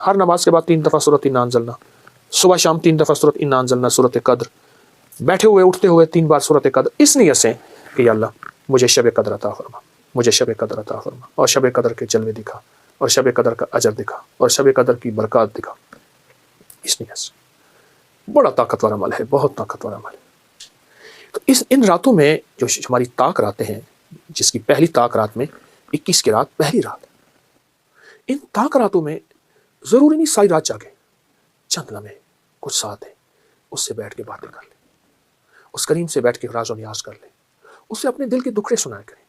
ہر نماز کے بعد 3 دفعہ سورۃ انا انزلنا، صبح شام 3 دفعہ سورۃ انا انزلنا، سورۃ قدر، بیٹھے ہوئے اٹھتے ہوئے 3 بار سورۃ قدر، اس نیت سے کہ یا اللہ مجھے شب قدر عطا فرما، مجھے شب قدر عطا فرما، اور شب قدر کے جلوے دکھا، اور شب قدر کا اجر دکھا، اور شب قدر کی برکات دکھا، اس نیت سے۔ بڑا طاقتور عمل ہے، بہت طاقتور عمل ہے۔ تو ان راتوں میں جو ہماری طاق راتیں ہیں، جس کی پہلی طاق رات میں 21 کی رات پہلی رات، ان طاق راتوں میں ضروری نہیں ساری رات جاگے، چند لمحے کچھ ساتھ ہیں اس سے بیٹھ کے باتیں کر لیں، اس کریم سے بیٹھ کے راز و نیاز کر لیں، اس سے اپنے دل کے دکھڑے سنایا کریں۔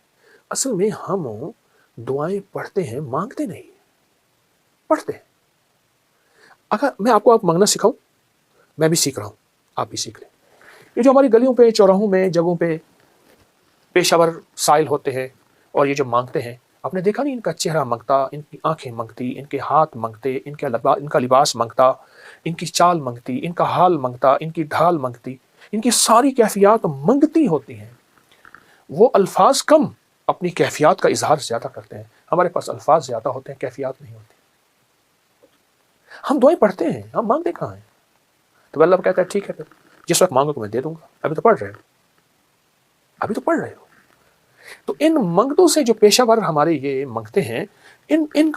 اصل میں ہم دعائیں پڑھتے ہیں، مانگتے نہیں، پڑھتے ہیں۔ اگر میں آپ کو مانگنا سکھاؤں، میں بھی سیکھ رہا ہوں، آپ بھی سیکھ لیں۔ یہ جو ہماری گلیوں پہ، چوراہوں میں، جگہوں پہ پیشہ ور سائل ہوتے ہیں اور یہ جو مانگتے ہیں، آپ نے دیکھا نہیں، ان کا چہرہ مانگتا، ان کی آنکھیں مانگتی، ان کے ہاتھ مانگتے، ان کا لباس مانگتا، ان کی چال مانگتی، ان کا حال مانگتا، ان کی ڈھال مانگتی، ان کی ساری کیفیات مانگتی ہوتی ہیں۔ وہ الفاظ کم، اپنی کیفیات کا اظہار زیادہ کرتے ہیں۔ ہمارے پاس الفاظ زیادہ ہوتے ہیں، کیفیات نہیں ہوتی۔ ہم دعائیں پڑھتے ہیں، ہم مانگتے کہاں ہیں؟ تو اللہ کہتا ہے ٹھیک ہے، پھر جس وقت مانگو تو میں دے دوں گا، ابھی تو پڑھ رہے ہو، ابھی تو پڑھ رہے ہو۔ تو ان منگتوں سے جو پیشہ ور ہمارے یہ منگتے ہیں، ان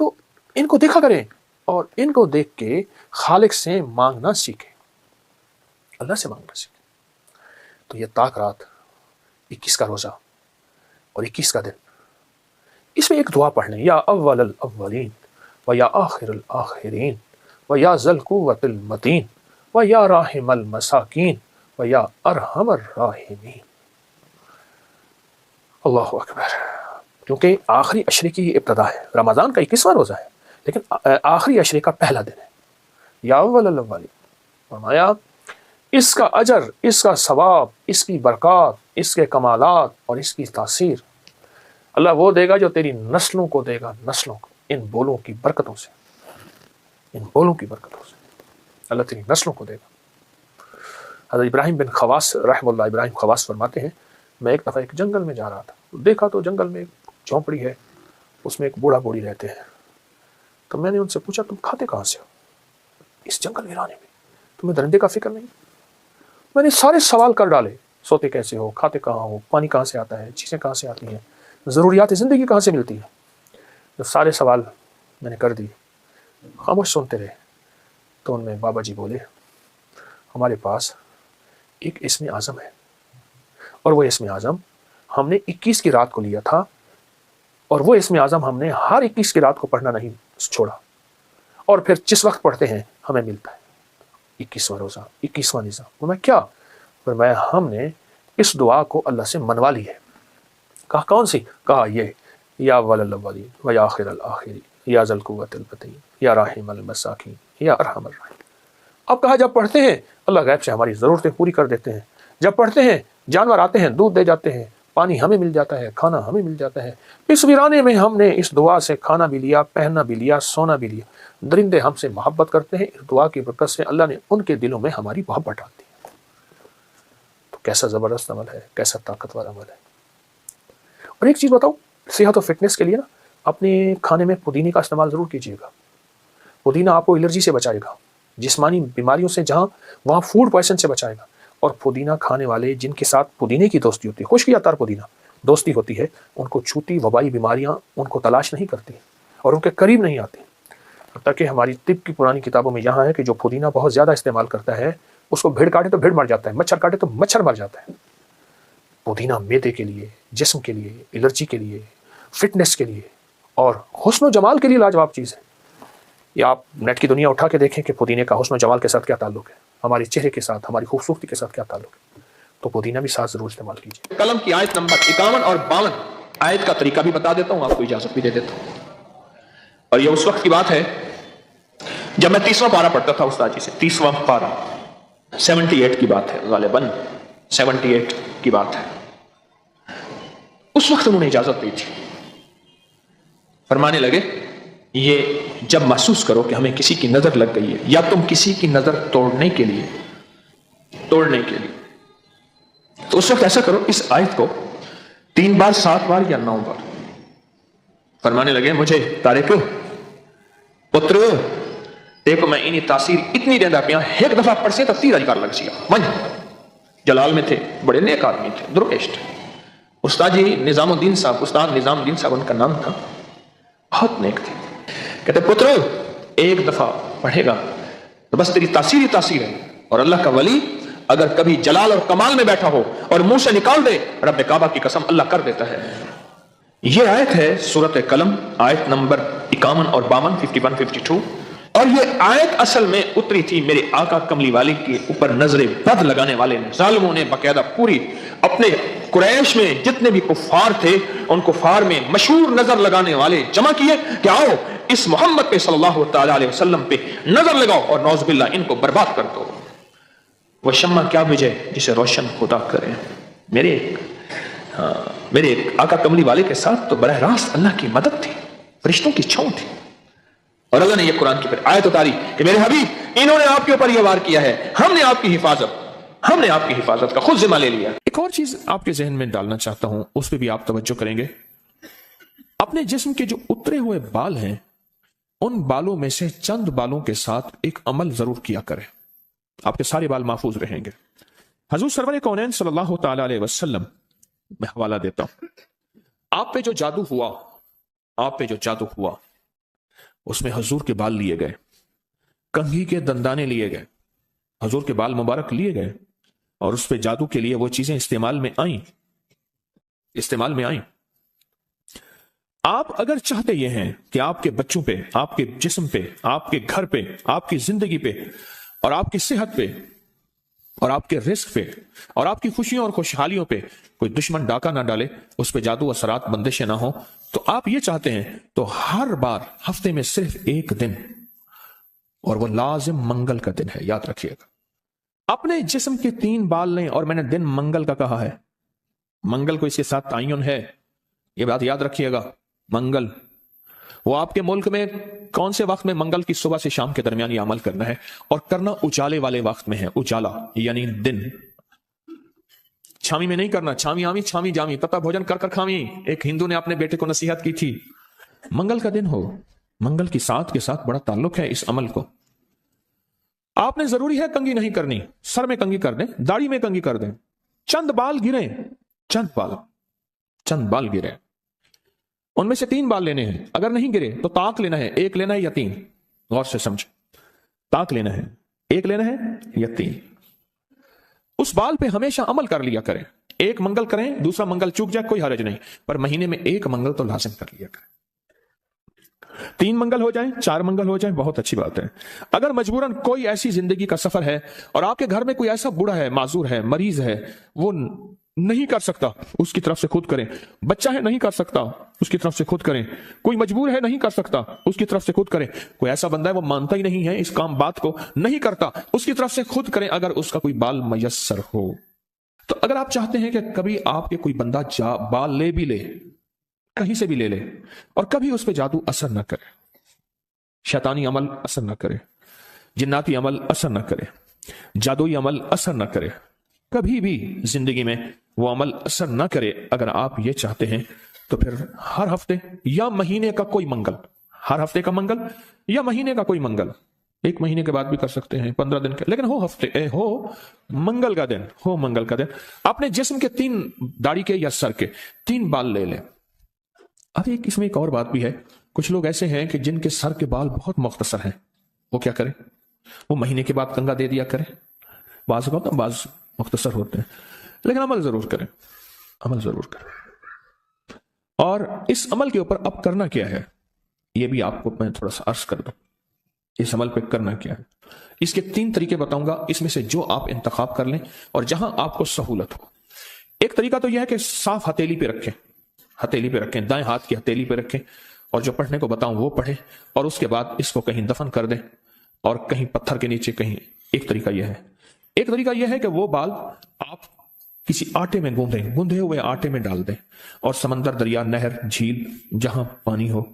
کو دیکھا کریں، اور ان کو دیکھ کے خالق سے مانگنا سیکھیں، اللہ سے مانگنا سیکھیں۔ تو یہ طاق رات، 21 کا روزہ اور 21 کا دن، اس میں ایک دعا پڑھ لیں، یا اول الاولین و یا آخر الآخرین و یا ذی القوۃ المتین و یا راحم المساکین و یا ارحم الراحمین۔ اللہ اکبر۔ کیونکہ آخری عشرے کی یہ ابتدا ہے، رمضان کا 21واں روزہ ہے، لیکن آخری عشرے کا پہلا دن ہے۔ یا اول الاولین، فرمایا اس کا اجر، اس کا ثواب، اس کی برکات، اس کے کمالات اور اس کی تاثیر اللہ وہ دے گا جو تیری نسلوں کو دے گا، نسلوں کو، ان بولوں کی برکتوں سے، ان بولوں کی برکتوں سے اللہ تیری نسلوں کو دے گا۔ حضرت ابراہیم بن خواص رحمہ اللہ، ابراہیم خواص فرماتے ہیں، میں ایک دفعہ ایک جنگل میں جا رہا تھا، دیکھا تو جنگل میں ایک جھونپڑی ہے، اس میں ایک بوڑھا بوڑھی رہتے ہیں۔ تو میں نے ان سے پوچھا تم کھاتے کہاں سے ہو اس جنگل ویرانے میں، تمہیں درندے کا فکر نہیں؟ میں نے سارے سوال کر ڈالے، سوتے کیسے ہو، کھاتے کہاں ہو، پانی کہاں سے آتا ہے، چیزیں کہاں سے آتی ہیں، ضروریات زندگی کہاں سے ملتی ہے۔ جب سارے سوال میں نے کر دی، خاموش سنتے رہے، تو ان میں بابا جی بولے ہمارے پاس ایک اسم اعظم ہے، اور وہ اسم اعظم ہم نے 21 کی رات کو لیا تھا، اور وہ اسم اعظم ہم نے ہر 21 کی رات کو پڑھنا نہیں چھوڑا، اور پھر جس وقت پڑھتے ہیں ہمیں ملتا ہے 21واں روزہ، 21واں نظام۔ وہ میں کیا؟ فرمایا ہم نے اس دعا کو اللہ سے منوا لی ہے۔ کہا کون سی؟ کہا یہ یا اول الاولین و یا آخر الآخرین یا ذی القوۃ المتین یا راحم المساکین یا ارحم الراحمین۔ اب کہا جب پڑھتے ہیں اللہ غیب سے ہماری ضرورتیں پوری کر دیتے ہیں، جب پڑھتے ہیں جانور آتے ہیں دودھ دے جاتے ہیں، پانی ہمیں مل جاتا ہے، کھانا ہمیں مل جاتا ہے۔ اس ویرانے میں ہم نے اس دعا سے کھانا بھی لیا، پہننا بھی لیا، سونا بھی لیا۔ درندے ہم سے محبت کرتے ہیں، اس دعا کی برکت سے اللہ نے ان کے دلوں میں ہماری محبت ڈال دی۔ تو کیسا زبردست عمل ہے، کیسا طاقتور عمل ہے۔ اور ایک چیز بتاؤں، صحت و فٹنس کے لیے نا اپنے کھانے میں پودینے کا استعمال ضرور کیجیے گا۔ پودینہ آپ کو الرجی سے بچائے گا، جسمانی بیماریوں سے جہاں وہاں فوڈ پوائزن سے بچائے گا۔ اور پودینہ کھانے والے جن کے ساتھ پودینے کی دوستی ہوتی ہے، خشکی اتار پودینہ دوستی ہوتی ہے، ان کو چھوٹی وبائی بیماریاں ان کو تلاش نہیں کرتی اور ان کے قریب نہیں آتی۔ تاکہ ہماری طب کی پرانی کتابوں میں یہاں ہے کہ جو پودینہ بہت زیادہ استعمال کرتا ہے اس کو بھیڑ کاٹے تو بھیڑ مر جاتا ہے، مچھر کاٹے تو مچھر مر جاتا ہے۔ پودینہ معدے کے لیے، جسم کے لیے، الرجی کے لیے، فٹنس کے لیے اور حسن و جمال کے لیے لاجواب چیز ہے۔ یا آپ نیٹ کی دنیا اٹھا کے دیکھیں کہ پودینے کا حسن و جمال کے ساتھ کیا تعلق ہے، ہمارے چہرے کے ساتھ، ہماری خوبصورتی کے ساتھ کیا تعلق ہے۔ تو پودینہ بھی ساتھ ضرور استعمال کیجیے۔ قلم کی آیت نمبر 51 اور 52 آیت کا طریقہ بھی بتا دیتا ہوں، آپ کو اجازت بھی دے دیتا ہوں۔ اور یہ اس وقت کی بات ہے جب میں 30واں پارہ پڑھتا تھا استاد جی سے، 30واں پارہ 78 کی بات ہے، غالباً 78 کی بات ہے۔ اس وقت انہوں نے اجازت دی تھی، فرمانے لگے یہ جب محسوس کرو کہ ہمیں کسی کی نظر لگ گئی ہے یا تم کسی کی نظر توڑنے کے لیے تو اس وقت ایسا کرو، اس آیت کو 3 بار، 7 بار یا 9 بار۔ فرمانے لگے مجھے طارق پتر देखो मैं इन्हीं तासीर इतनी देंदा पिया, एक दफा पढ़से तो 30,000 लग सी वन जलाल में थे, बड़े नेक आदमी थे, दुर्गेष्ट। उस्ताद जी निजामुद्दीन साहब, उस्ताद निजामुद्दीन साहब उनका नाम था, बहुत नेक थे। कहते पुत्र एक दफा पढ़ेगा तो बस तेरी तासीर ही तासीर है, और अल्लाह का वली अगर कभी जलाल और कमाल में बैठा हो और मुंह से निकाल दे रब काबा की कसम, अल्लाह कर देता है। ये आयत है सूरत कलम, आयत नंबर 51 और 52, 51, 52। और ये आयत असल में उतरी थी मेरे आका कमली वाले के ऊपर नजरे बद लगाने वाले ने, जालिमों ने बकायदा पूरी अपने कुरैश में जितने भी कुफार थे उन कुफार में मशहूर नजर लगाने वाले जमा किए कि आओ इस मोहम्मद पे सल्लल्लाहु तआला अलैहि वसल्लम पे नजर लगाओ और नौजुबिल्लाह इनको बर्बाद कर दो। वह शम्मा क्या विजय जिसे रोशन खुदा करे। मेरे आका कमली वाले के साथ तो बरह रास्त अल्लाह की मदद थी, फरिश्तों की छांव थी। और अल्लाह ने यह कुरान की फिर आयत उतारी कि मेरे हबीब इन्होंने आपके ऊपर यह वार किया है, हमने आपकी हिफाजत का खुद जिम्मा ले लिया। एक और चीज आपके जहन में डालना चाहता हूं, उस पर भी आप तवज्जो करेंगे। अपने जिस्म के जो उतरे हुए बाल हैं, उन बालों में से चंद बालों के साथ एक अमल जरूर किया करें, आपके सारे बाल महफूज रहेंगे। हजूर सरवर कौनैन सल्लल्लाहु तआला अलैहि वसल्लम मैं हवाला देता हूं, आप पे जो जादू हुआ उसमें हजूर के बाल लिए गए, कंघी के दंदाने लिए गए, हजूर के बाल मुबारक लिए गए और उस पे जादू के लिए वो चीजें इस्तेमाल में आई। आप अगर चाहते ये हैं कि आपके बच्चों पे, आपके जिस्म पे, आपके घर पे, आपकी जिंदगी पे और आपकी सेहत पे और आपके रिस्क पे और आपकी खुशियों और खुशहालियों पे कोई दुश्मन डाका ना डाले, उस पे जादू असरात बंदिशें ना हो, तो आप ये चाहते हैं तो हर बार हफ्ते में सिर्फ एक दिन, और वो लाजिम मंगल का दिन है, याद रखिएगा। अपने जिस्म के 3 बाल लें, और मैंने दिन मंगल का कहा है, मंगल को इसके साथ तायुन है, ये बात याद रखिएगा। मंगल वो आपके मुल्क में कौन से वक्त में, मंगल की सुबह से शाम के दरमियान ये अमल करना है, और करना उजाले वाले वक्त में है। उजाला यानी दिन, छावी में नहीं करना, छावी आवी छावी जावी, तथा भोजन कर कर खावी। एक हिंदू ने अपने बेटे को नसीहत की थी, मंगल का दिन हो, मंगल की साथ के साथ बड़ा ताल्लुक है इस अमल को। आपने जरूरी है कंघी नहीं करनी, सर में कंघी कर दें, दाढ़ी में कंघी कर दें, चंद बाल गिरे, चंद बाल गिरे, उनमें से 3 बाल लेने हैं। अगर नहीं गिरे तो ताक लेना है, 1 लेना है या 3, गौर से समझे, ताक लेना है, 1 लेना है या 3। उस बाल पे हमेशा अमल कर लिया करें, एक मंगल करें, दूसरा मंगल चूक जाए कोई हर्ज नहीं, पर महीने में 1 मंगल तो लाजिम कर लिया करें। 3 मंगल हो जाए, 4 मंगल हो जाए, बहुत अच्छी बात है। अगर मजबूरन कोई ऐसी जिंदगी का सफर है और आपके घर में कोई ऐसा बूढ़ा है, माजूर है, मरीज है, वो नहीं कर सकता, उसकी तरफ से खुद करें। बच्चा है नहीं कर सकता, उसकी तरफ से खुद करें। कोई मजबूर है नहीं कर सकता, उसकी तरफ से खुद करें। कोई ऐसा बंदा है वो मानता ही नहीं है इस बात को, नहीं करता, उसकी तरफ से खुद करें अगर उसका कोई बाल मयस्सर हो। तो अगर आप चाहते हैं कि कभी आपके कोई बंदा बाल ले भी ले, कहीं से भी ले ले, और कभी उस पर जादू असर न करे, शैतानी अमल असर न करे, जिन्नाती अमल असर न करे, जादुई अमल असर न करे, कभी भी जिंदगी में वो अमल असर न करे, अगर आप ये चाहते हैं तो फिर हर हफ्ते या महीने का कोई मंगल, हर हफ्ते का मंगल या महीने का कोई मंगल, 1 महीने के बाद भी कर सकते हैं, 15 दिन के, लेकिन हो मंगल का दिन, हो मंगल का दिन, अपने जिस्म के 3 दाढ़ी के या सर के 3 बाल ले लें। अब इसमें एक और बात भी है, कुछ लोग ऐसे हैं कि जिनके सर के बाल बहुत मुख्तसर हैं, वो क्या करें, वो महीने के बाद कंघा दे दिया करें, बाज मुख्तसर होते हैं, लेकिन अमल जरूर करें। और इस अमल के ऊपर अब करना क्या है, यह भी आपको मैं थोड़ा सा अर्ज कर दूं, इस अमल पे करना क्या है। इसके 3 तरीके बताऊंगा, इसमें से जो आप इंतखाब कर लें और जहां आपको सहूलत हो। एक तरीका तो यह है कि साफ हथेली पे रखें, दाएं हाथ की हथेली पे रखें, और जो पढ़ने को बताऊं वो पढ़ें, और उसके बाद इसको कहीं दफन कर दें, और कहीं पत्थर के नीचे कहीं। एक तरीका यह है। एक तरीका यह है कि वो बाल आप किसी आटे में गूंधे हुए आटे में डाल दें, और समंदर, दरिया, नहर, झील जहां पानी हो,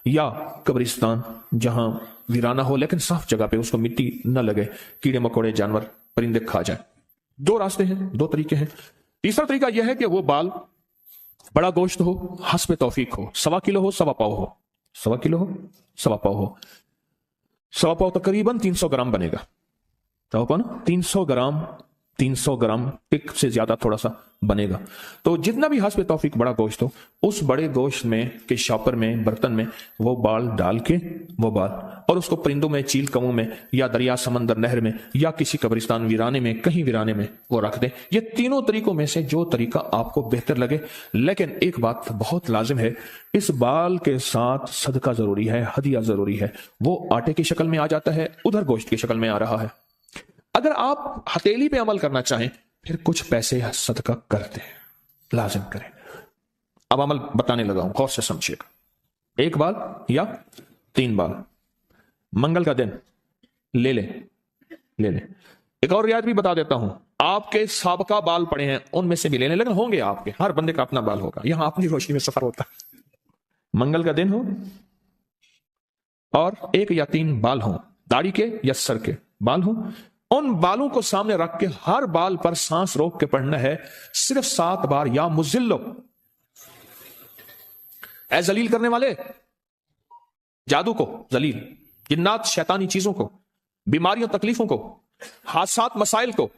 या कब्रिस्तान जहां वीराना हो लेकिन साफ जगह पे, उसको मिट्टी न लगे, कीड़े मकोड़े, जानवर, परिंदे खा जाए। 2 रास्ते हैं, 2 तरीके हैं। तीसरा तरीका यह है कि वो बाल बड़ा गोश्त हो, हस्ब तौफीक हो, 1.25 किलो हो, 1.25 पाव हो, 1.25 किलो हो, 1.25 पाव हो, 100 पाव तकरीबन 300 ग्राम बनेगा। तो अपन 300 ग्राम एक से ज्यादा थोड़ा सा बनेगा। तो जितना भी हस्ब तौफीक बड़ा गोश्त हो, उस बड़े गोश्त में के शॉपर में, बर्तन में वो बाल डाल के, वो बाल, और उसको परिंदों में, चील कमों में, या दरिया, समंदर, नहर में, या किसी कब्रिस्तान वीराने में, कहीं वीराने में वो रख दे। ये तीनों तरीकों में से जो तरीका आपको बेहतर लगे। लेकिन एक बात बहुत लाजिम है, इस बाल के साथ सदका जरूरी है, हदिया जरूरी है। वो आटे की शक्ल में आ जाता है, उधर गोश्त की शक्ल में आ रहा है। अगर आप हथेली पे अमल करना चाहें, फिर कुछ पैसे सदका कर दें, लाजिम करें। अब अमल बताने लगा हूं, गौर से समझिएगा। 1 बाल या 3 बाल मंगल का दिन ले लें। एक और रियायत भी बता देता हूं, आपके साबका बाल पड़े हैं उनमें से भी ले लें, लेकिन होंगे आपके, हर बंदे का अपना बाल होगा, यहां अपनी रोशनी में सफर होता है। मंगल का दिन हो और 1 या 3 बाल हो, दाढ़ी के या सर के बाल हो, उन बालों को सामने रख के हर बाल पर सांस रोक के पढ़ना है सिर्फ 7 बार, या मुजिल्लो, ऐ जलील करने वाले, जादू को जलील, जिन्नात शैतानी चीजों को, बीमारियों तकलीफों को, हादसात मसाइल को।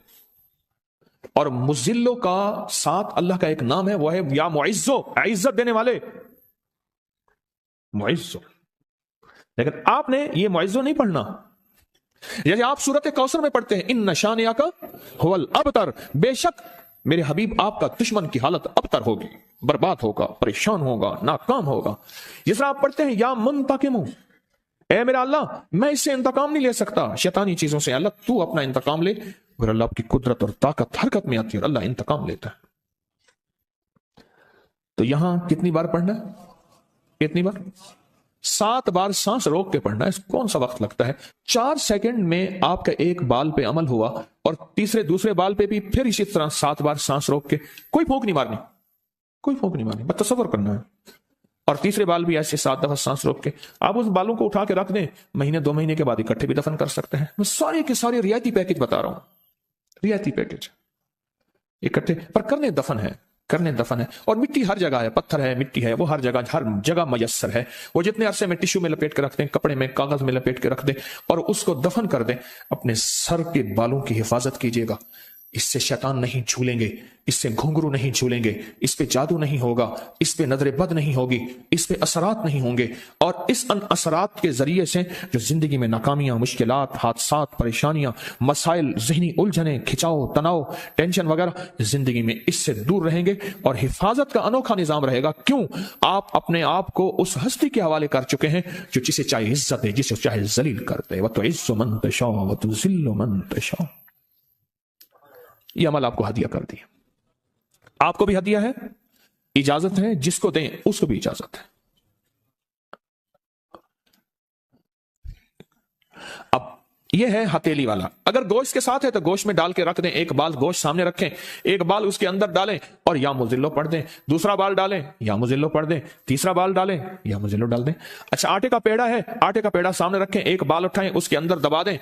और मुजिल्लो का साथ अल्लाह का एक नाम है, वो है या मुइज्जो, इज्जत देने वाले, मुइज्जो। लेकिन आपने ये मुइज्जो नहीं पढ़ना। जैसे आप सूरत कौसर में पढ़ते हैं, इन नशानिया का हुवल अबतर, बेशक मेरे हबीब आपका दुश्मन की हालत अबतर होगी, बर्बाद होगा, परेशान होगा, नाकाम होगा। जिस तरह आप पढ़ते हैं या मुंतकिमु, ए मेरा अल्लाह मैं इससे इंतकाम नहीं ले सकता शैतानी चीजों से, अल्लाह तू अपना इंतकाम ले। और अल्लाह की कुदरत और ताकत हरकत में आती है और अल्लाह इंतकाम लेता है। तो यहां कितनी बार पढ़ना है? कितनी बार? 7 बार सांस रोक के पढ़ना है। कौन सा वक्त लगता है? 4 सेकंड में आपका एक बाल पे अमल हुआ और दूसरे बाल पे भी फिर इसी तरह 7 बार सांस रोक के, कोई फूंक नहीं मारनी, कोई फूंक नहीं मारनी, बस तसव्वुर करना है। और तीसरे बाल भी ऐसे 7 दफा सांस रोक के आप उस बालों को उठा के रख दें, महीने 2 महीने के बाद इकट्ठे भी दफन कर सकते हैं। मैं सारे के सारे रियायती पैकेज बता रहा हूं, रियायती पैकेज इकट्ठे पर करने दफन है। और मिट्टी हर जगह है, पत्थर है, मिट्टी है, वो हर जगह मयस्सर है। वो जितने अरसे में टिश्यू में लपेट के रख दें, कपड़े में, कागज में लपेट के रख दें और उसको दफन कर दें। अपने सर के बालों की हिफाजत कीजिएगा, इससे शैतान नहीं झूलेंगे, इससे घुंघरू नहीं झूलेंगे, इस पे जादू नहीं होगा, इस पे नजर बद नहीं होगी, इस पे असरात नहीं होंगे। और इस असरात के जरिए से जो जिंदगी में नाकामियां, मुश्किलात, हादसात, परेशानियां, मसाइल, ज़हनी उलझने, खिंचाव, तनाव, टेंशन वगैरह, जिंदगी में इससे दूर रहेंगे और हिफाजत का अनोखा निजाम रहेगा। क्यों? आप अपने आप को उस हस्ती के हवाले कर चुके हैं जो जिसे चाहे इज्जत दे, जिसे चाहे जलील कर दे। वह तो इज्जो मन तशा व तुज़िल्लु मन तशा। ये अमल आपको हदिया कर दिया, आपको भी हदिया है, इजाजत है, जिसको दें उसको भी इजाजत है। अब यह है हथेली वाला। अगर गोश्त के साथ है तो गोश्त में डाल के रख दें, एक बाल गोश्त सामने रखें, एक बाल उसके अंदर डालें और या मुजिल्लो पढ़ दें, दूसरा बाल डालें या मुजिल्लो पढ़ दें, तीसरा बाल डालें या मुजिल्लो डाल दें। अच्छा, आटे का पेड़ा है, आटे का पेड़ा सामने रखें, एक बाल उठाएं, उसके अंदर दबा दें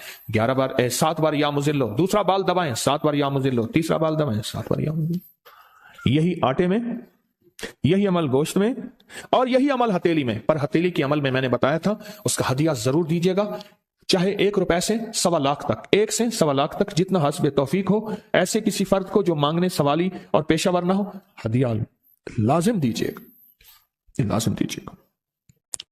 7 बार या मुजिल्लो, दूसरा बाल दबाएं 7 बार या मुजिल्लो, तीसरा बाल दबाएं 7 बार या मुजिल्लो। यही आटे में, यही अमल गोश्त में और यही अमल हथेली में। पर हथेली के अमल में मैंने बताया था उसका हदिया जरूर दीजिएगा, चाहे 1 रुपए से 1.25 लाख तक, 1 से 1.25 लाख तक, जितना हस्ब तौफीक हो। ऐसे किसी फर्द को जो मांगने सवाली और पेशावर ना हो, हदिया लाजिम दीजिएगा, लाजिम दीजिएगा।